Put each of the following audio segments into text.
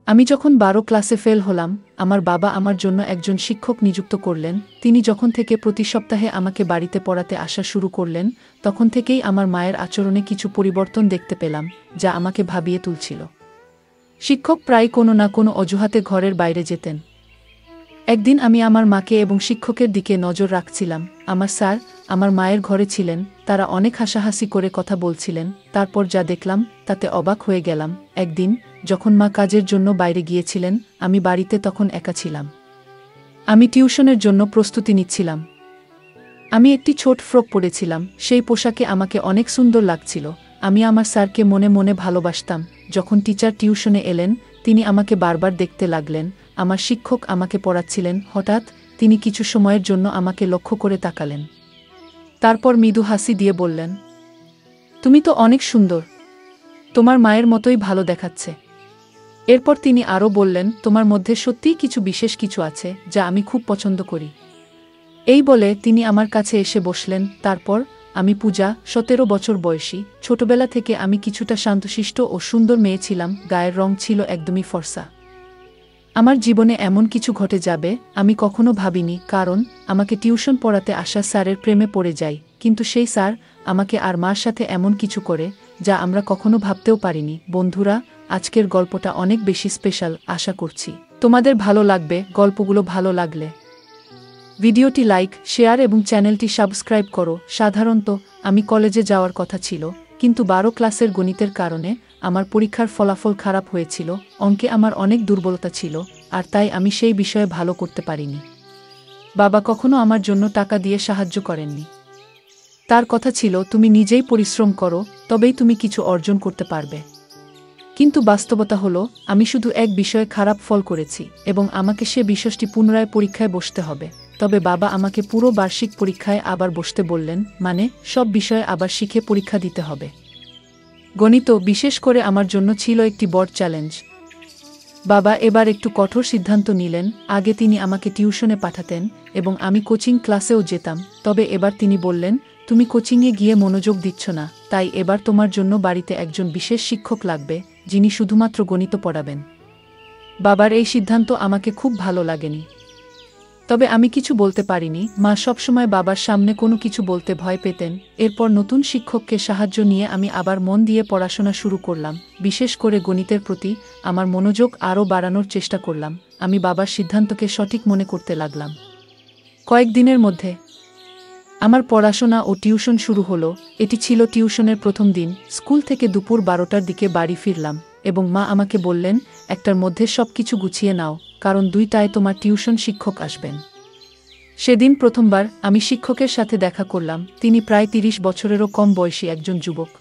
আমি যখন 12 ক্লাসে ফেল হলাম, আমার বাবা আমার জন্য একজন শিক্ষক নিযুক্ত করলেন। তিনি যখন থেকে প্রতি সপ্তাহে আমাকে বাড়িতে পড়াতে আসা শুরু করলেন, তখন থেকেই আমার মায়ের আচরণে কিছু পরিবর্তন দেখতে পেলাম, যা আমাকে ভাবিয়ে তুলছিল। শিক্ষক প্রায় কোনো না কোনো অজুহাতে ঘরের বাইরে যেতেন। একদিন আমি আমার মাকে এবং শিক্ষকের দিকে নজর রাখছিলাম। আমার স্যার আমার মায়ের ঘরে ছিলেন, তারা অনেক হাসাহাসি করে কথা বলছিলেন। তারপর যা দেখলাম তাতে অবাক হয়ে গেলাম। একদিন যখন মা কাজের জন্য বাইরে গিয়েছিলেন, আমি বাড়িতে তখন একা ছিলাম। আমি টিউশনের জন্য প্রস্তুতি নিচ্ছিলাম। আমি একটি ছোট ফ্রক পরেছিলাম, সেই পোশাকে আমাকে অনেক সুন্দর লাগছিল। আমি আমার স্যারকে মনে মনে ভালোবাসতাম। যখন টিচার টিউশনে এলেন, তিনি আমাকে বারবার দেখতে লাগলেন। আমার শিক্ষক আমাকে পড়াচ্ছিলেন। হঠাৎ তিনি কিছু সময়ের জন্য আমাকে লক্ষ্য করে তাকালেন। তারপর মৃদু হাসি দিয়ে বললেন, তুমি তো অনেক সুন্দর, তোমার মায়ের মতোই ভালো দেখাচ্ছে। এরপর তিনি আরও বললেন, তোমার মধ্যে সত্যিই কিছু বিশেষ কিছু আছে, যা আমি খুব পছন্দ করি। এই বলে তিনি আমার কাছে এসে বসলেন। তারপর আমি পূজা, 17 বছর বয়সী। ছোটবেলা থেকে আমি কিছুটা শান্তশিষ্ট ও সুন্দর মেয়ে ছিলাম। গায়ের রং ছিল একদমই ফর্সা। আমার জীবনে এমন কিছু ঘটে যাবে আমি কখনো ভাবিনি, কারণ আমাকে টিউশন পড়াতে আসা স্যারের প্রেমে পড়ে যাই। কিন্তু সেই স্যার আমাকে আর মার সাথে এমন কিছু করে, যা আমরা কখনো ভাবতেও পারিনি। বন্ধুরা, আজকের গল্পটা অনেক বেশি স্পেশাল। আশা করছি তোমাদের ভালো লাগবে। গল্পগুলো ভালো লাগলে ভিডিওটি লাইক, শেয়ার এবং চ্যানেলটি সাবস্ক্রাইব করো। সাধারণত আমি কলেজে যাওয়ার কথা ছিল, কিন্তু 12 ক্লাসের গণিতের কারণে আমার পরীক্ষার ফলাফল খারাপ হয়েছিল। অঙ্কে আমার অনেক দুর্বলতা ছিল, আর তাই আমি সেই বিষয়ে ভালো করতে পারিনি। বাবা কখনো আমার জন্য টাকা দিয়ে সাহায্য করেননি। তার কথা ছিল, তুমি নিজেই পরিশ্রম করো, তবেই তুমি কিছু অর্জন করতে পারবে। কিন্তু বাস্তবতা হলো, আমি শুধু এক বিষয়ে খারাপ ফল করেছি, এবং আমাকে সে বিষয়টি পুনরায় পরীক্ষায় বসতে হবে। তবে বাবা আমাকে পুরো বার্ষিক পরীক্ষায় আবার বসতে বললেন, মানে সব বিষয়ে আবার শিখে পরীক্ষা দিতে হবে। গণিত বিশেষ করে আমার জন্য ছিল একটি বড় চ্যালেঞ্জ। বাবা এবার একটু কঠোর সিদ্ধান্ত নিলেন। আগে তিনি আমাকে টিউশনে পাঠাতেন এবং আমি কোচিং ক্লাসেও যেতাম, তবে এবার তিনি বললেন, তুমি কোচিংয়ে গিয়ে মনোযোগ দিচ্ছ না, তাই এবার তোমার জন্য বাড়িতে একজন বিশেষ শিক্ষক লাগবে, যিনি শুধুমাত্র গণিত পড়াবেন। বাবার এই সিদ্ধান্ত আমাকে খুব ভালো লাগেনি, তবে আমি কিছু বলতে পারিনি। মা সবসময় বাবার সামনে কোনো কিছু বলতে ভয় পেতেন। এরপর নতুন শিক্ষককে সাহায্য নিয়ে আমি আবার মন দিয়ে পড়াশোনা শুরু করলাম। বিশেষ করে গণিতের প্রতি আমার মনোযোগ আরও বাড়ানোর চেষ্টা করলাম। আমি বাবার সিদ্ধান্তকে সঠিক মনে করতে লাগলাম। কয়েকদিনের মধ্যে আমার পড়াশোনা ও টিউশন শুরু হলো। এটি ছিল টিউশনের প্রথম দিন। স্কুল থেকে দুপুর 12টার দিকে বাড়ি ফিরলাম এবং মা আমাকে বললেন, একটার মধ্যে সব কিছু গুছিয়ে নাও, কারণ 2টায় তোমার টিউশন শিক্ষক আসবেন। সেদিন প্রথমবার আমি শিক্ষকের সাথে দেখা করলাম। তিনি প্রায় 30 বছরেরও কম বয়সী একজন যুবক।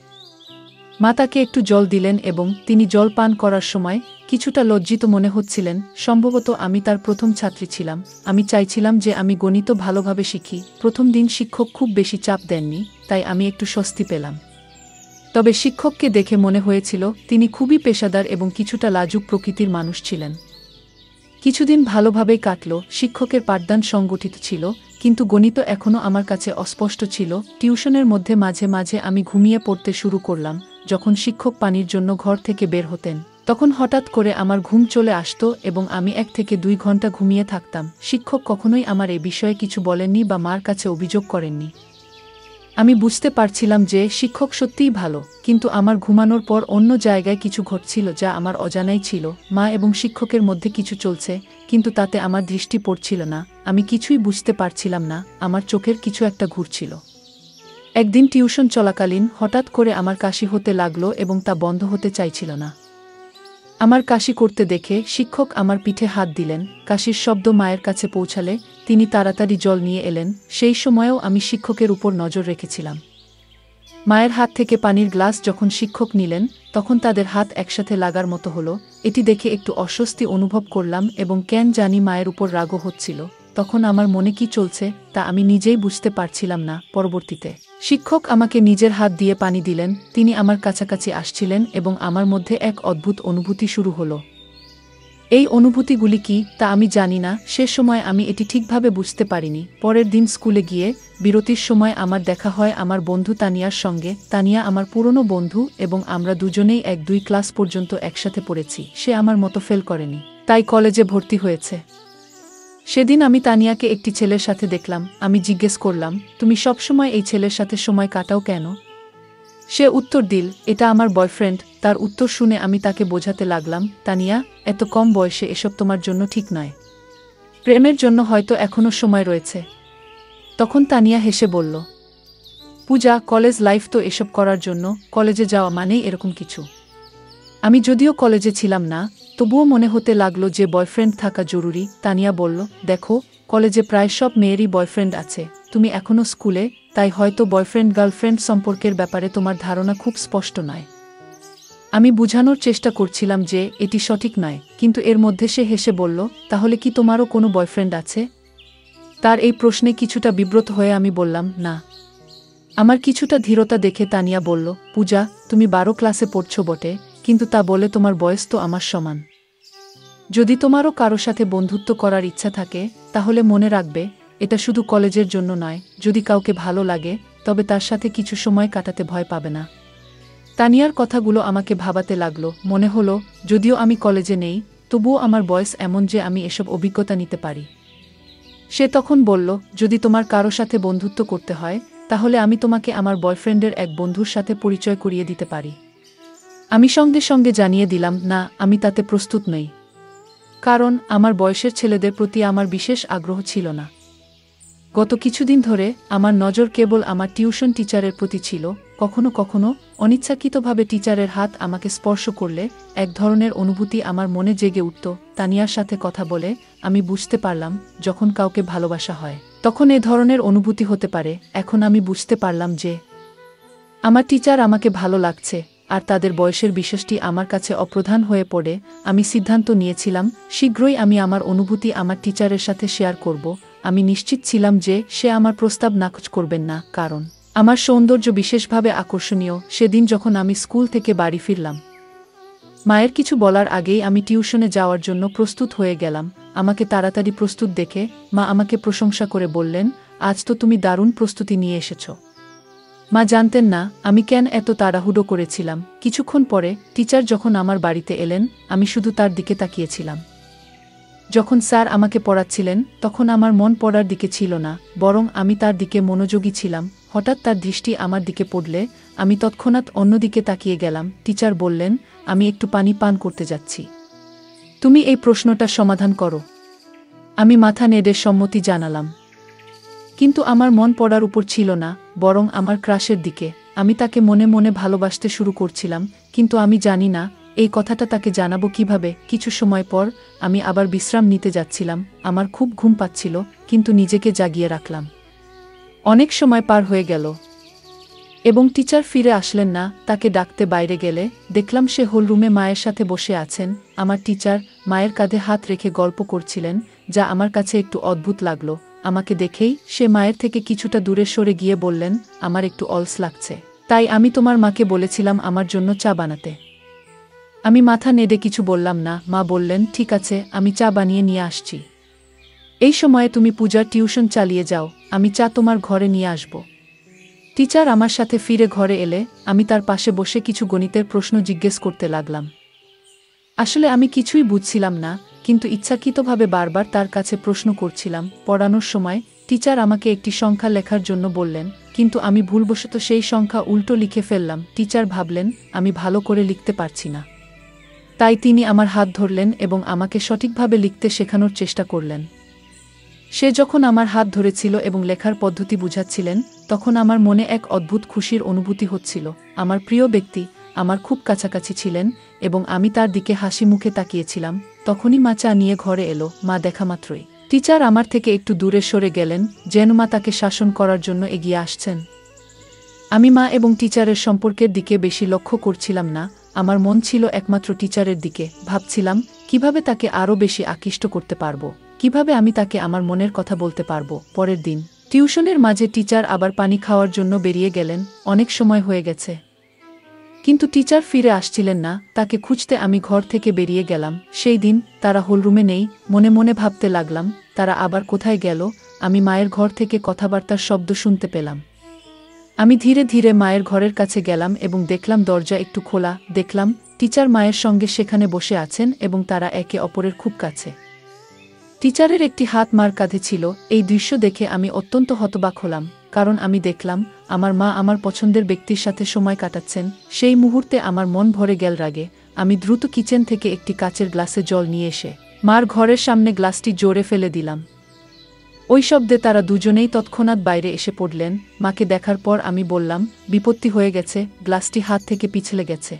মা তাকে একটু জল দিলেন এবং তিনি জল পান করার সময় কিছুটা লজ্জিত মনে হচ্ছিলেন। সম্ভবত আমি তার প্রথম ছাত্রী ছিলাম। আমি চাইছিলাম যে আমি গণিত ভালোভাবে শিখি। প্রথম দিন শিক্ষক খুব বেশি চাপ দেননি, তাই আমি একটু স্বস্তি পেলাম। তবে শিক্ষককে দেখে মনে হয়েছিল তিনি খুবই পেশাদার এবং কিছুটা লাজুক প্রকৃতির মানুষ ছিলেন। কিছুদিন ভালোভাবেই কাটল। শিক্ষকের পাঠদান সংগঠিত ছিল, কিন্তু গণিত এখনও আমার কাছে অস্পষ্ট ছিল। টিউশনের মধ্যে মাঝে মাঝে আমি ঘুমিয়ে পড়তে শুরু করলাম। যখন শিক্ষক পানির জন্য ঘর থেকে বের হতেন, তখন হঠাৎ করে আমার ঘুম চলে আসত এবং আমি 1 থেকে 2 ঘন্টা ঘুমিয়ে থাকতাম। শিক্ষক কখনোই আমার এ বিষয়ে কিছু বলেননি বা মার কাছে অভিযোগ করেননি। আমি বুঝতে পারছিলাম যে শিক্ষক সত্যিই ভালো, কিন্তু আমার ঘুমানোর পর অন্য জায়গায় কিছু ঘটছিল যা আমার অজানাই ছিল। মা এবং শিক্ষকের মধ্যে কিছু চলছে, কিন্তু তাতে আমার দৃষ্টি পড়ছিল না। আমি কিছুই বুঝতে পারছিলাম না। আমার চোখের কিছু একটা ঘুরছিল। একদিন টিউশন চলাকালীন হঠাৎ করে আমার কাশি হতে লাগলো এবং তা বন্ধ হতে চাইছিল না। আমার কাশি করতে দেখে শিক্ষক আমার পিঠে হাত দিলেন। কাশির শব্দ মায়ের কাছে পৌঁছালে তিনি তাড়াতাড়ি জল নিয়ে এলেন। সেই সময়েও আমি শিক্ষকের উপর নজর রেখেছিলাম। মায়ের হাত থেকে পানির গ্লাস যখন শিক্ষক নিলেন, তখন তাদের হাত একসাথে লাগার মতো হলো। এটি দেখে একটু অস্বস্তি অনুভব করলাম এবং কেন জানি মায়ের উপর রাগও হচ্ছিল। তখন আমার মনে কি চলছে তা আমি নিজেই বুঝতে পারছিলাম না। পরবর্তীতে শিক্ষক আমাকে নিজের হাত দিয়ে পানি দিলেন। তিনি আমার কাছাকাছি আসছিলেন এবং আমার মধ্যে এক অদ্ভুত অনুভূতি শুরু হলো। এই অনুভূতিগুলি কি তা আমি জানি না। সে সময় আমি এটি ঠিকভাবে বুঝতে পারিনি। পরের দিন স্কুলে গিয়ে বিরতির সময় আমার দেখা হয় আমার বন্ধু তানিয়ার সঙ্গে। তানিয়া আমার পুরনো বন্ধু এবং আমরা দুজনেই 1-2 ক্লাস পর্যন্ত একসাথে পড়েছি। সে আমার মতো ফেল করেনি, তাই কলেজে ভর্তি হয়েছে। সেদিন আমি তানিয়াকে একটি ছেলের সাথে দেখলাম। আমি জিজ্ঞেস করলাম, তুমি সবসময় এই ছেলের সাথে সময় কাটাও কেন? সে উত্তর দিল, এটা আমার বয়ফ্রেন্ড। তার উত্তর শুনে আমি তাকে বোঝাতে লাগলাম, তানিয়া, এত কম বয়সে এসব তোমার জন্য ঠিক নয়। প্রেমের জন্য হয়তো এখনও সময় রয়েছে। তখন তানিয়া হেসে বলল, পূজা, কলেজ লাইফ তো এসব করার জন্য। কলেজে যাওয়া মানেই এরকম কিছু। আমি যদিও কলেজে ছিলাম না, তবুও মনে হতে লাগলো যে বয়ফ্রেন্ড থাকা জরুরি। তানিয়া বলল, দেখো, কলেজে প্রায় সব মেয়েরই বয়ফ্রেন্ড আছে। তুমি এখনও স্কুলে, তাই হয়তো বয়ফ্রেন্ড গার্লফ্রেন্ড সম্পর্কের ব্যাপারে তোমার ধারণা খুব স্পষ্ট নয়। আমি বুঝানোর চেষ্টা করছিলাম যে এটি সঠিক নয়, কিন্তু এর মধ্যে সে হেসে বলল, তাহলে কি তোমারও কোনো বয়ফ্রেন্ড আছে? তার এই প্রশ্নে কিছুটা বিব্রত হয়ে আমি বললাম, না। আমার কিছুটা ধীরতা দেখে তানিয়া বলল, পূজা, তুমি 12 ক্লাসে পড়ছো বটে, কিন্তু তা বলে তোমার বয়স তো আমার সমান। যদি তোমারও কারো সাথে বন্ধুত্ব করার ইচ্ছা থাকে, তাহলে মনে রাখবে, এটা শুধু কলেজের জন্য নয়। যদি কাউকে ভালো লাগে, তবে তার সাথে কিছু সময় কাটাতে ভয় পাবে না। তানিয়ার কথাগুলো আমাকে ভাবাতে লাগলো। মনে হলো, যদিও আমি কলেজে নেই, তবুও আমার বয়স এমন যে আমি এসব অভিজ্ঞতা নিতে পারি। সে তখন বলল, যদি তোমার কারো সাথে বন্ধুত্ব করতে হয়, তাহলে আমি তোমাকে আমার বয়ফ্রেন্ডের এক বন্ধুর সাথে পরিচয় করিয়ে দিতে পারি। আমি সঙ্গে সঙ্গে জানিয়ে দিলাম, না, আমি তাতে প্রস্তুত নই। কারণ আমার বয়সের ছেলেদের প্রতি আমার বিশেষ আগ্রহ ছিল না। গত কিছুদিন ধরে আমার নজর কেবল আমার টিউশন টিচারের প্রতি ছিল। কখনো কখনো অনিচ্ছাকৃতভাবে টিচারের হাত আমাকে স্পর্শ করলে এক ধরনের অনুভূতি আমার মনে জেগে উঠত। তানিয়ার সাথে কথা বলে আমি বুঝতে পারলাম, যখন কাউকে ভালোবাসা হয়, তখন এ ধরনের অনুভূতি হতে পারে। এখন আমি বুঝতে পারলাম যে আমার টিচার আমাকে ভালো লাগছে, আর তাদের বয়সের বিষয়টি আমার কাছে অপ্রধান হয়ে পড়ে। আমি সিদ্ধান্ত নিয়েছিলাম, শীঘ্রই আমি আমার অনুভূতি আমার টিচারের সাথে শেয়ার করব। আমি নিশ্চিত ছিলাম যে সে আমার প্রস্তাব নাকচ করবেন না, কারণ আমার সৌন্দর্য বিশেষভাবে আকর্ষণীয়। সেদিন যখন আমি স্কুল থেকে বাড়ি ফিরলাম, মায়ের কিছু বলার আগেই আমি টিউশনে যাওয়ার জন্য প্রস্তুত হয়ে গেলাম। আমাকে তাড়াতাড়ি প্রস্তুত দেখে মা আমাকে প্রশংসা করে বললেন, আজ তো তুমি দারুণ প্রস্তুতি নিয়ে এসেছ। মা জানতেন না আমি কেন এত তাড়াহুড়ো করেছিলাম। কিছুক্ষণ পরে টিচার যখন আমার বাড়িতে এলেন, আমি শুধু তার দিকে তাকিয়েছিলাম। যখন স্যার আমাকে পড়াচ্ছিলেন, তখন আমার মন পড়ার দিকে ছিল না, বরং আমি তার দিকে মনোযোগী ছিলাম। হঠাৎ তার দৃষ্টি আমার দিকে পড়লে আমি তৎক্ষণাৎ অন্যদিকে তাকিয়ে গেলাম। টিচার বললেন, আমি একটু পানি পান করতে যাচ্ছি, তুমি এই প্রশ্নটা সমাধান করো। আমি মাথা নেড়ে সম্মতি জানালাম, কিন্তু আমার মন পড়ার উপর ছিল না, বরং আমার ক্রাশের দিকে। আমি তাকে মনে মনে ভালোবাসতে শুরু করছিলাম, কিন্তু আমি জানি না এই কথাটা তাকে জানাবো কিভাবে। কিছু সময় পর আমি আবার বিশ্রাম নিতে যাচ্ছিলাম। আমার খুব ঘুম পাচ্ছিল, কিন্তু নিজেকে জাগিয়ে রাখলাম। অনেক সময় পার হয়ে গেল এবং টিচার ফিরে আসলেন না। তাকে ডাকতে বাইরে গেলে দেখলাম সে হলরুমে মায়ের সাথে বসে আছেন। আমার টিচার মায়ের কাঁধে হাত রেখে গল্প করছিলেন, যা আমার কাছে একটু অদ্ভুত লাগলো। আমাকে দেখেই সে মায়ের থেকে কিছুটা দূরে সরে গিয়ে বললেন, আমার একটু অলস লাগছে, তাই আমি তোমার মাকে বলেছিলাম আমার জন্য চা বানাতে। আমি মাথা নেড়ে কিছু বললাম না। মা বললেন, ঠিক আছে, আমি চা বানিয়ে নিয়ে আসছি। এই সময়ে তুমি পূজার টিউশন চালিয়ে যাও, আমি চা তোমার ঘরে নিয়ে আসব। টিচার আমার সাথে ফিরে ঘরে এলে আমি তার পাশে বসে কিছু গণিতের প্রশ্ন জিজ্ঞেস করতে লাগলাম। আসলে আমি কিছুই বুঝছিলাম না, কিন্তু ইচ্ছাকৃতভাবে বারবার তার কাছে প্রশ্ন করছিলাম। পড়ানোর সময় টিচার আমাকে একটি সংখ্যা লেখার জন্য বললেন, কিন্তু আমি ভুলবশত সেই সংখ্যা উল্টো লিখে ফেললাম। টিচার ভাবলেন আমি ভালো করে লিখতে পারছি না, তাই তিনি আমার হাত ধরলেন এবং আমাকে সঠিকভাবে লিখতে শেখানোর চেষ্টা করলেন। সে যখন আমার হাত ধরেছিল এবং লেখার পদ্ধতি বুঝাচ্ছিলেন, তখন আমার মনে এক অদ্ভুত খুশির অনুভূতি হচ্ছিল। আমার প্রিয় ব্যক্তি আমার খুব কাছাকাছি ছিলেন এবং আমি তার দিকে হাসি মুখে তাকিয়েছিলাম। তখনই মা চা নিয়ে ঘরে এলো। মা দেখা মাত্রই টিচার আমার থেকে একটু দূরে সরে গেলেন, যেন মা তাকে শাসন করার জন্য এগিয়ে আসছেন। আমি মা এবং টিচারের সম্পর্কের দিকে বেশি লক্ষ্য করছিলাম না, আমার মন ছিল একমাত্র টিচারের দিকে। ভাবছিলাম কিভাবে তাকে আরও বেশি আকৃষ্ট করতে পারবো, কিভাবে আমি তাকে আমার মনের কথা বলতে পারবো। পরের দিন টিউশনের মাঝে টিচার আবার পানি খাওয়ার জন্য বেরিয়ে গেলেন। অনেক সময় হয়ে গেছে। কিন্তু টিচার ফিরে আসছিলেন না, তাকে খুঁজতে আমি ঘর থেকে বেরিয়ে গেলাম। সেই দিন তারা হোলরুমে নেই। মনে মনে ভাবতে লাগলাম, তারা আবার কোথায় গেল। আমি মায়ের ঘর থেকে কথাবার্তার শব্দ শুনতে পেলাম। আমি ধীরে ধীরে মায়ের ঘরের কাছে গেলাম এবং দেখলাম দরজা একটু খোলা। দেখলাম টিচার মায়ের সঙ্গে সেখানে বসে আছেন এবং তারা একে অপরের খুব কাছে। টিচারের একটি হাত মার কাঁধে ছিল। এই দৃশ্য দেখে আমি অত্যন্ত হতবাক হলাম, কারণ আমি দেখলাম আমার মা আমার পছন্দের ব্যক্তির সাথে সময় কাটাচ্ছেন। সেই মুহূর্তে আমার মন ভরে গেল রাগে। আমি দ্রুত কিচেন থেকে একটি কাচের গ্লাসে জল নিয়ে এসে মার ঘরের সামনে গ্লাসটি জোরে ফেলে দিলাম। ওই শব্দে তারা দুজনেই তৎক্ষণাৎ বাইরে এসে পড়লেন। মাকে দেখার পর আমি বললাম, বিপত্তি হয়ে গেছে, গ্লাসটি হাত থেকে পিছলে গেছে।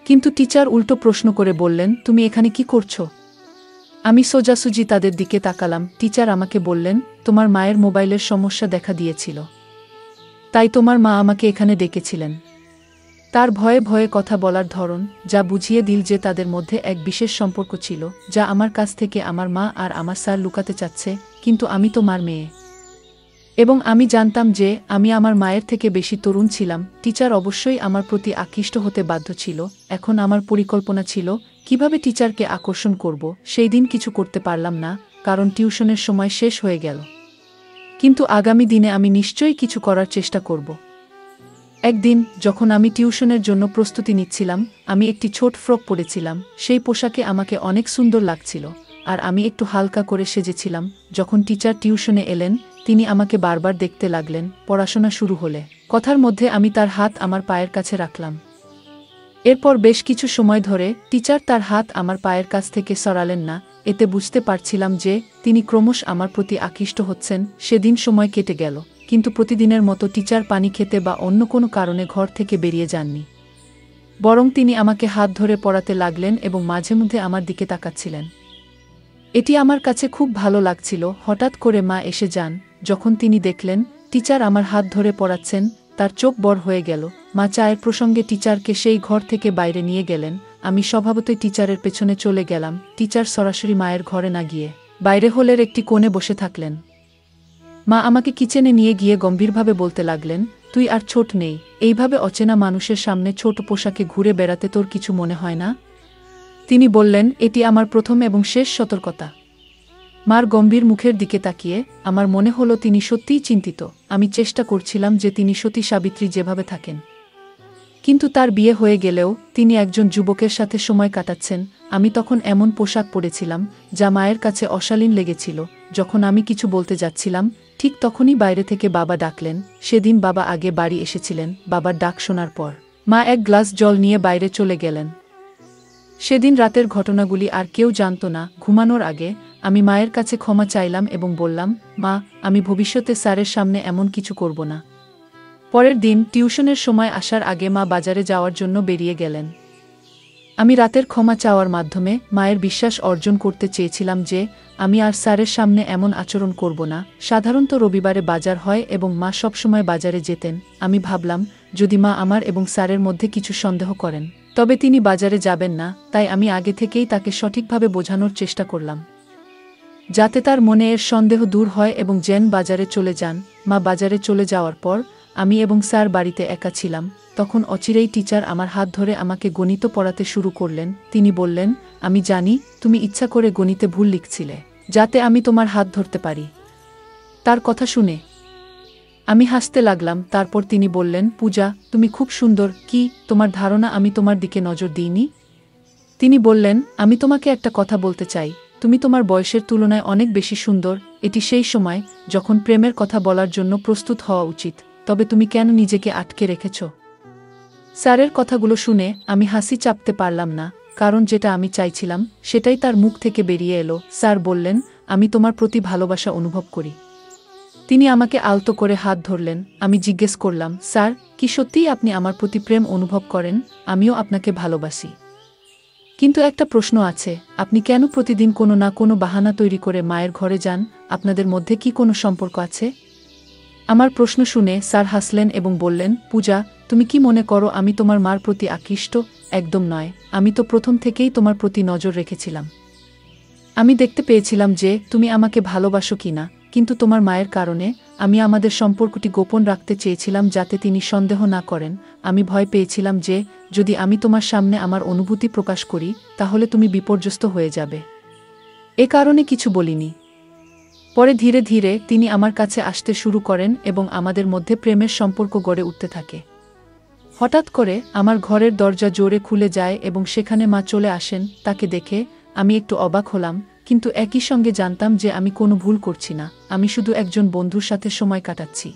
কিন্তু টিচার উল্টো প্রশ্ন করে বললেন, তুমি এখানে কি করছো? আমি সোজাসুজি তাদের দিকে তাকালাম। টিচার আমাকে বললেন, তোমার মায়ের মোবাইলের সমস্যা দেখা দিয়েছিল, তাই তোমার মা আমাকে এখানে ডেকেছিলেন। তার ভয়ে ভয়ে কথা বলার ধরন যা বুঝিয়ে দিল যে তাদের মধ্যে এক বিশেষ সম্পর্ক ছিল, যা আমার কাছ থেকে আমার মা আর আমার স্যার লুকাতে চাচ্ছে। কিন্তু আমি তো মার মেয়ে, এবং আমি জানতাম যে আমি আমার মায়ের থেকে বেশি তরুণ ছিলাম। টিচার অবশ্যই আমার প্রতি আকৃষ্ট হতে বাধ্য ছিল। এখন আমার পরিকল্পনা ছিল কিভাবে টিচারকে আকর্ষণ করব। সেই দিন কিছু করতে পারলাম না, কারণ টিউশনের সময় শেষ হয়ে গেল। কিন্তু আগামী দিনে আমি নিশ্চয়ই কিছু করার চেষ্টা করব। একদিন যখন আমি টিউশনের জন্য প্রস্তুতি নিচ্ছিলাম, আমি একটি ছোট ফ্রক পরেছিলাম। সেই পোশাকে আমাকে অনেক সুন্দর লাগছিল, আর আমি একটু হালকা করে সেজেছিলাম। যখন টিচার টিউশনে এলেন, তিনি আমাকে বারবার দেখতে লাগলেন। পড়াশোনা শুরু হলে কথার মধ্যে আমি তার হাত আমার পায়ের কাছে রাখলাম। এরপর বেশ কিছু সময় ধরে টিচার তার হাত আমার পায়ের কাছ থেকে সরালেন না। এতে বুঝতে পারছিলাম যে তিনি ক্রমশ আমার প্রতি আকৃষ্ট হচ্ছেন। সেদিন সময় কেটে গেল, কিন্তু প্রতিদিনের মতো টিচার পানি খেতে বা অন্য কোনো কারণে ঘর থেকে বেরিয়ে যাননি। বরং তিনি আমাকে হাত ধরে পড়াতে লাগলেন এবং মাঝে মধ্যে আমার দিকে তাকাচ্ছিলেন। এটি আমার কাছে খুব ভালো লাগছিল। হঠাৎ করে মা এসে যান। যখন তিনি দেখলেন টিচার আমার হাত ধরে পড়াচ্ছেন, তার চোখ বড় হয়ে গেল। মা চায়ের প্রসঙ্গে টিচারকে সেই ঘর থেকে বাইরে নিয়ে গেলেন। আমি স্বভাবতই টিচারের পেছনে চলে গেলাম। টিচার সরাসরি মায়ের ঘরে না গিয়ে বাইরে হলের একটি কোণে বসে থাকলেন। মা আমাকে কিচেনে নিয়ে গিয়ে গম্ভীরভাবে বলতে লাগলেন, তুই আর ছোট নেই। এইভাবে অচেনা মানুষের সামনে ছোট পোশাকে ঘুরে বেড়াতে তোর কিছু মনে হয় না? তিনি বললেন, এটি আমার প্রথম এবং শেষ সতর্কতা। মার গম্ভীর মুখের দিকে তাকিয়ে আমার মনে হলো তিনি সত্যিই চিন্তিত। আমি চেষ্টা করছিলাম যে তিনি সতী সাবিত্রী যেভাবে থাকেন, কিন্তু তার বিয়ে হয়ে গেলেও তিনি একজন যুবকের সাথে সময় কাটাচ্ছেন। আমি তখন এমন পোশাক পরেছিলাম যা মায়ের কাছে অশালীন লেগেছিল। যখন আমি কিছু বলতে যাচ্ছিলাম, ঠিক তখনই বাইরে থেকে বাবা ডাকলেন। সেদিন বাবা আগে বাড়ি এসেছিলেন। বাবার ডাক শোনার পর মা এক গ্লাস জল নিয়ে বাইরে চলে গেলেন। সেদিন রাতের ঘটনাগুলি আর কেউ জানত না। ঘুমানোর আগে আমি মায়ের কাছে ক্ষমা চাইলাম এবং বললাম, মা, আমি ভবিষ্যতে স্যারের সামনে এমন কিছু করব না। পরের দিন টিউশনের সময় আসার আগে মা বাজারে যাওয়ার জন্য বেরিয়ে গেলেন। আমি রাতের ক্ষমা চাওয়ার মাধ্যমে মায়ের বিশ্বাস অর্জন করতে চেয়েছিলাম যে আমি আর স্যারের সামনে এমন আচরণ করব না। সাধারণত রবিবারে বাজার হয় এবং মা সবসময় বাজারে যেতেন। আমি ভাবলাম, যদি মা আমার এবং স্যারের মধ্যে কিছু সন্দেহ করেন, তবে তিনি বাজারে যাবেন না। তাই আমি আগে থেকেই তাকে সঠিকভাবে বোঝানোর চেষ্টা করলাম, যাতে তার মনে এর সন্দেহ দূর হয় এবং যেন বাজারে চলে যান। মা বাজারে চলে যাওয়ার পর আমি এবং স্যার বাড়িতে একা ছিলাম। তখন অচিরেই টিচার আমার হাত ধরে আমাকে গণিত পড়াতে শুরু করলেন। তিনি বললেন, আমি জানি তুমি ইচ্ছা করে গণিতে ভুল লিখছিলে, যাতে আমি তোমার হাত ধরতে পারি। তার কথা শুনে আমি হাসতে লাগলাম। তারপর তিনি বললেন, পূজা, তুমি খুব সুন্দর। কি তোমার ধারণা আমি তোমার দিকে নজর দিইনি? তিনি বললেন, আমি তোমাকে একটা কথা বলতে চাই। তুমি তোমার বয়সের তুলনায় অনেক বেশি সুন্দর। এটি সেই সময় যখন প্রেমের কথা বলার জন্য প্রস্তুত হওয়া উচিত। তবে তুমি কেন নিজেকে আটকে রেখেছ? স্যারের কথাগুলো শুনে আমি হাসি চাপতে পারলাম না, কারণ যেটা আমি চাইছিলাম সেটাই তার মুখ থেকে বেরিয়ে এলো। স্যার বললেন, আমি তোমার প্রতি ভালোবাসা অনুভব করি। তিনি আমাকে আলতো করে হাত ধরলেন। আমি জিজ্ঞেস করলাম, স্যার, কি সত্যিই আপনি আমার প্রতি প্রেম অনুভব করেন? আমিও আপনাকে ভালোবাসি, কিন্তু একটা প্রশ্ন আছে, আপনি কেন প্রতিদিন কোনো না কোনো বাহানা তৈরি করে মায়ের ঘরে যান? আপনাদের মধ্যে কি কোনো সম্পর্ক আছে? আমার প্রশ্ন শুনে স্যার হাসলেন এবং বললেন, পূজা, তুমি কি মনে করো আমি তোমার মার প্রতি আকৃষ্ট? একদম নয়। আমি তো প্রথম থেকেই তোমার প্রতি নজর রেখেছিলাম। আমি দেখতে পেয়েছিলাম যে তুমি আমাকে ভালোবাসো কিনা। কিন্তু তোমার মায়ের কারণে আমি আমাদের সম্পর্কটি গোপন রাখতে চেয়েছিলাম যাতে তিনি সন্দেহ না করেন। আমি ভয় পেয়েছিলাম যে যদি আমি তোমার সামনে আমার অনুভূতি প্রকাশ করি তাহলে তুমি বিপর্যস্ত হয়ে যাবে। এ কারণে কিছু বলিনি। পরে ধীরে ধীরে তিনি আমার কাছে আসতে শুরু করেন এবং আমাদের মধ্যে প্রেমের সম্পর্ক গড়ে উঠতে থাকে। হঠাৎ করে আমার ঘরের দরজা জোরে খুলে যায় এবং সেখানে মা চলে আসেন। তাকে দেখে আমি একটু অবাক হলাম, কিন্তু একই সঙ্গে জানতাম যে আমি কোনো ভুল করছি না, আমি শুধু একজন বন্ধুর সাথে সময় কাটাচ্ছি।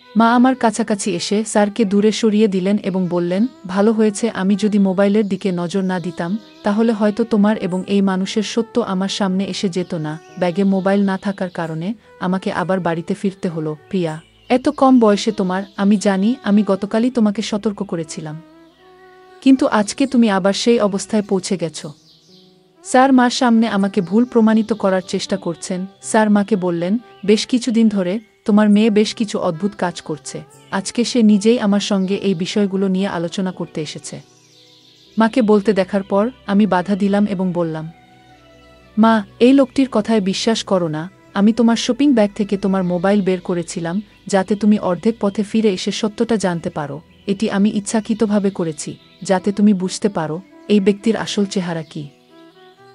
মা আমার কাছাকাছি এসে স্যারকে দূরে সরিয়ে দিলেন এবং বললেন, ভালো হয়েছে আমি যদি মোবাইলের দিকে নজর না দিতাম তাহলে হয়তো তোমার এবং এই মানুষের সত্য আমার সামনে এসে যেত না। ব্যাগে মোবাইল না থাকার কারণে আমাকে আবার বাড়িতে ফিরতে হলো। প্রিয়া, এত কম বয়সে তোমার, আমি জানি আমি গতকালই তোমাকে সতর্ক করেছিলাম, কিন্তু আজকে তুমি আবার সেই অবস্থায় পৌঁছে গেছো। স্যার মার সামনে আমাকে ভুল প্রমাণিত করার চেষ্টা করছেন। স্যার মাকে বললেন, বেশ কিছুদিন ধরে তোমার মেয়ে বেশ কিছু অদ্ভুত কাজ করছে। আজকে সে নিজেই আমার সঙ্গে এই বিষয়গুলো নিয়ে আলোচনা করতে এসেছে। মাকে বলতে দেখার পর আমি বাধা দিলাম এবং বললাম, মা, এই লোকটির কথায় বিশ্বাস করো না। আমি তোমার শপিং ব্যাগ থেকে তোমার মোবাইল বের করেছিলাম যাতে তুমি অর্ধেক পথে ফিরে এসে সত্যটা জানতে পারো। এটি আমি ইচ্ছাকৃতভাবে করেছি যাতে তুমি বুঝতে পারো এই ব্যক্তির আসল চেহারা কি।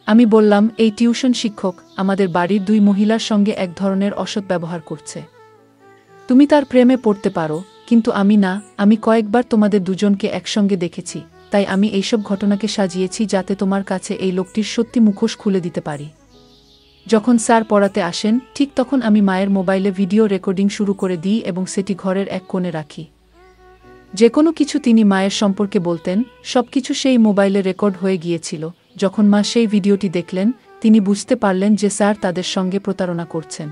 আমি বললাম, এই টিউশন শিক্ষক আমাদের বাড়ির 2 মহিলার সঙ্গে এক ধরনের অসৎ ব্যবহার করছে। তুমি তার প্রেমে পড়তে পারো, কিন্তু আমি না। আমি কয়েকবার তোমাদের দুজনকে একসঙ্গে দেখেছি, তাই আমি এইসব ঘটনাকে সাজিয়েছি যাতে তোমার কাছে এই লোকটির সত্যি মুখোশ খুলে দিতে পারি। যখন স্যার পড়াতে আসেন ঠিক তখন আমি মায়ের মোবাইলে ভিডিও রেকর্ডিং শুরু করে দিই এবং সেটি ঘরের এক কোণে রাখি। যে কোনো কিছু তিনি মায়ের সম্পর্কে বলতেন সবকিছু সেই মোবাইলে রেকর্ড হয়ে গিয়েছিল। যখন মা সেই ভিডিওটি দেখলেন তিনি বুঝতে পারলেন যে স্যার তাদের সঙ্গে প্রতারণা করছেন।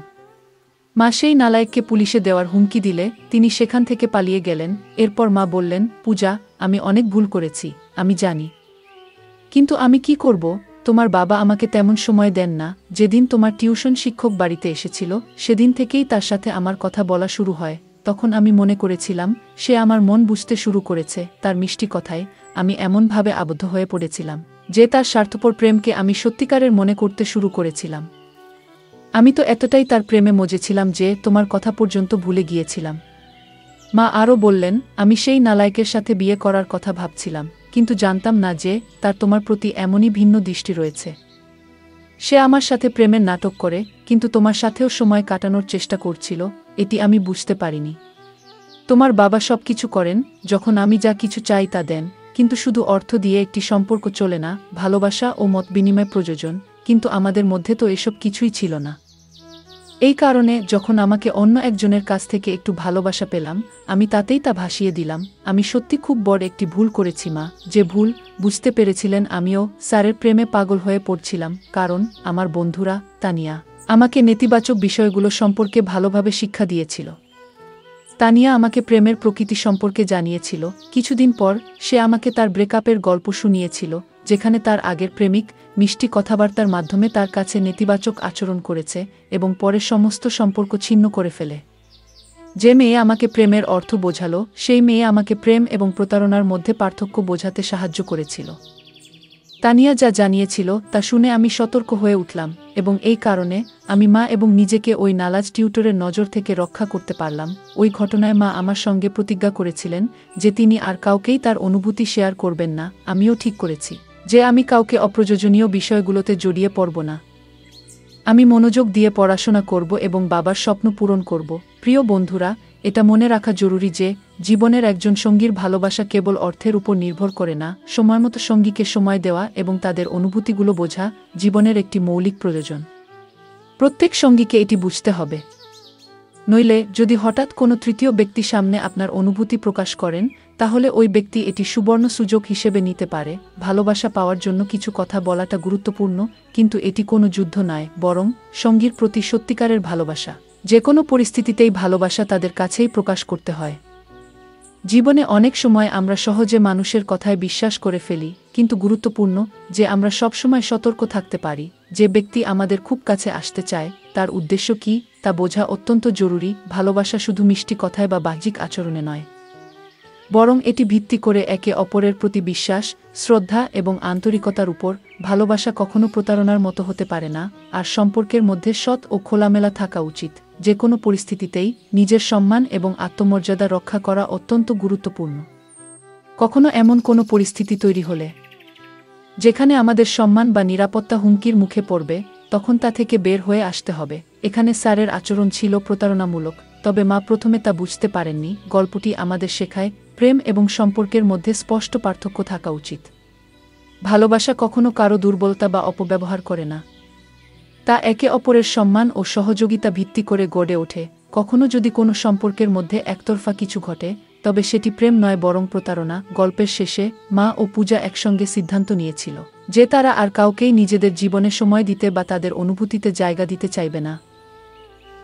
মা সেই নালায়েককে পুলিশে দেওয়ার হুমকি দিলে তিনি সেখান থেকে পালিয়ে গেলেন। এরপর মা বললেন, পূজা, আমি অনেক ভুল করেছি, আমি জানি, কিন্তু আমি কি করব? তোমার বাবা আমাকে তেমন সময় দেন না। যেদিন তোমার টিউশন শিক্ষক বাড়িতে এসেছিল সেদিন থেকেই তার সাথে আমার কথা বলা শুরু হয়। তখন আমি মনে করেছিলাম সে আমার মন বুঝতে শুরু করেছে। তার মিষ্টি কথায় আমি এমনভাবে আবদ্ধ হয়ে পড়েছিলাম যে তার স্বার্থপর প্রেমকে আমি সত্যিকারের মনে করতে শুরু করেছিলাম। আমি তো এতটাই তার প্রেমে মজেছিলাম যে তোমার কথা পর্যন্ত ভুলে গিয়েছিলাম। মা আরও বললেন, আমি সেই নালায়েকের সাথে বিয়ে করার কথা ভাবছিলাম, কিন্তু জানতাম না যে তার তোমার প্রতি এমনই ভিন্ন দৃষ্টি রয়েছে। সে আমার সাথে প্রেমের নাটক করে, কিন্তু তোমার সাথেও সময় কাটানোর চেষ্টা করছিল, এটি আমি বুঝতে পারিনি। তোমার বাবা সব কিছু করেন, যখন আমি যা কিছু চাই তা দেন, কিন্তু শুধু অর্থ দিয়ে একটি সম্পর্ক চলে না। ভালোবাসা ও মত বিনিময় প্রয়োজন, কিন্তু আমাদের মধ্যে তো এসব কিছুই ছিল না। এই কারণে যখন আমাকে অন্য একজনের কাছ থেকে একটু ভালোবাসা পেলাম আমি তাতেই তা ভাসিয়ে দিলাম। আমি সত্যি খুব বড় একটি ভুল করেছি মা। যে ভুল বুঝতে পেরেছিলেন আমিও স্যারের প্রেমে পাগল হয়ে পড়ছিলাম, কারণ আমার বন্ধুরা তানিয়া আমাকে নেতিবাচক বিষয়গুলো সম্পর্কে ভালোভাবে শিক্ষা দিয়েছিল। তানিয়া আমাকে প্রেমের প্রকৃতি সম্পর্কে জানিয়েছিল। কিছুদিন পর সে আমাকে তার ব্রেকআপের গল্প শুনিয়েছিল, যেখানে তার আগের প্রেমিক মিষ্টি কথাবার্তার মাধ্যমে তার কাছে নেতিবাচক আচরণ করেছে এবং পরে সমস্ত সম্পর্ক ছিন্ন করে ফেলে। যে মেয়ে আমাকে প্রেমের অর্থ বোঝালো সেই মেয়ে আমাকে প্রেম এবং প্রতারণার মধ্যে পার্থক্য বোঝাতে সাহায্য করেছিল। তানিয়া যা জানিয়েছিল তা শুনে আমি সতর্ক হয়ে উঠলাম এবং এই কারণে আমি মা এবং নিজেকে ওই নালাজ টিউটরের নজর থেকে রক্ষা করতে পারলাম। ওই ঘটনায় মা আমার সঙ্গে প্রতিজ্ঞা করেছিলেন যে তিনি আর কাউকেই তার অনুভূতি শেয়ার করবেন না। আমিও ঠিক করেছি যে আমি কাউকে অপ্রয়োজনীয় বিষয়গুলোতে জড়িয়ে পড়ব না। আমি মনোযোগ দিয়ে পড়াশোনা করব এবং বাবার স্বপ্ন পূরণ করব। প্রিয় বন্ধুরা, এটা মনে রাখা জরুরি যে জীবনের একজন সঙ্গীর ভালোবাসা কেবল অর্থের উপর নির্ভর করে না। সময়মতো সঙ্গীকে সময় দেওয়া এবং তাদের অনুভূতিগুলো বোঝা জীবনের একটি মৌলিক প্রয়োজন। প্রত্যেক সঙ্গীকে এটি বুঝতে হবে, নইলে যদি হঠাৎ কোনো তৃতীয় ব্যক্তি সামনে আপনার অনুভূতি প্রকাশ করেন তাহলে ওই ব্যক্তি এটি সুবর্ণ সুযোগ হিসেবে নিতে পারে। ভালোবাসা পাওয়ার জন্য কিছু কথা বলাটা গুরুত্বপূর্ণ, কিন্তু এটি কোনো যুদ্ধ নয়, বরং সঙ্গীর প্রতি সত্যিকারের ভালোবাসা। যে কোনো পরিস্থিতিতেই ভালোবাসা তাদের কাছেই প্রকাশ করতে হয়। জীবনে অনেক সময় আমরা সহজে মানুষের কথায় বিশ্বাস করে ফেলি, কিন্তু গুরুত্বপূর্ণ যে আমরা সবসময় সতর্ক থাকতে পারি। যে ব্যক্তি আমাদের খুব কাছে আসতে চায় তার উদ্দেশ্য কী তা বোঝা অত্যন্ত জরুরি। ভালোবাসা শুধু মিষ্টি কথায় বা বাহ্যিক আচরণে নয়, বরং এটি ভিত্তি করে একে অপরের প্রতি বিশ্বাস, শ্রদ্ধা এবং আন্তরিকতার উপর। ভালোবাসা কখনো প্রতারণার মতো হতে পারে না, আর সম্পর্কের মধ্যে সৎ ও খোলামেলা থাকা উচিত। যে কোনো পরিস্থিতিতেই নিজের সম্মান এবং আত্মমর্যাদা রক্ষা করা অত্যন্ত গুরুত্বপূর্ণ। কখনো এমন কোনো পরিস্থিতি তৈরি হলে যেখানে আমাদের সম্মান বা নিরাপত্তা হুমকির মুখে পড়বে, তখন তা থেকে বের হয়ে আসতে হবে। এখানে স্যারের আচরণ ছিল প্রতারণামূলক, তবে মা প্রথমে তা বুঝতে পারেননি। গল্পটি আমাদের শেখায় প্রেম এবং সম্পর্কের মধ্যে স্পষ্ট পার্থক্য থাকা উচিত। ভালোবাসা কখনো কারো দুর্বলতা বা অপব্যবহার করে না, তা একে অপরের সম্মান ও সহযোগিতা ভিত্তি করে গড়ে ওঠে। কখনো যদি কোনো সম্পর্কের মধ্যে একতরফা কিছু ঘটে, তবে সেটি প্রেম নয় বরং প্রতারণা। গল্পের শেষে মা ও পূজা একসঙ্গে সিদ্ধান্ত নিয়েছিল যে তারা আর কাউকেই নিজেদের জীবনে সময় দিতে বা তাদের অনুভূতিতে জায়গা দিতে চাইবে না,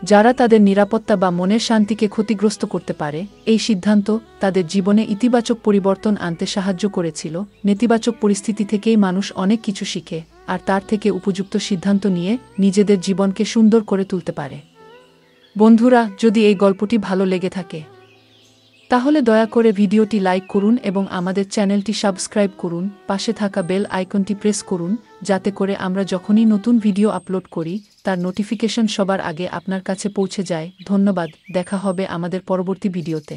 যারা তাদের নিরাপত্তা বা মনের শান্তিকে ক্ষতিগ্রস্ত করতে পারে। এই সিদ্ধান্ত তাদের জীবনে ইতিবাচক পরিবর্তন আনতে সাহায্য করেছিল। নেতিবাচক পরিস্থিতি থেকেই মানুষ অনেক কিছু শিখে, আর তার থেকে উপযুক্ত সিদ্ধান্ত নিয়ে নিজেদের জীবনকে সুন্দর করে তুলতে পারে। বন্ধুরা, যদি এই গল্পটি ভালো লেগে থাকে তাহলে দয়া করে ভিডিওটি লাইক করুন এবং আমাদের চ্যানেলটি সাবস্ক্রাইব করুন। পাশে থাকা বেল আইকনটি প্রেস করুন, যাতে করে আমরা যখনই নতুন ভিডিও আপলোড করি তার নোটিফিকেশন সবার আগে আপনার কাছে পৌঁছে যায়। ধন্যবাদ। দেখা হবে আমাদের পরবর্তী ভিডিওতে।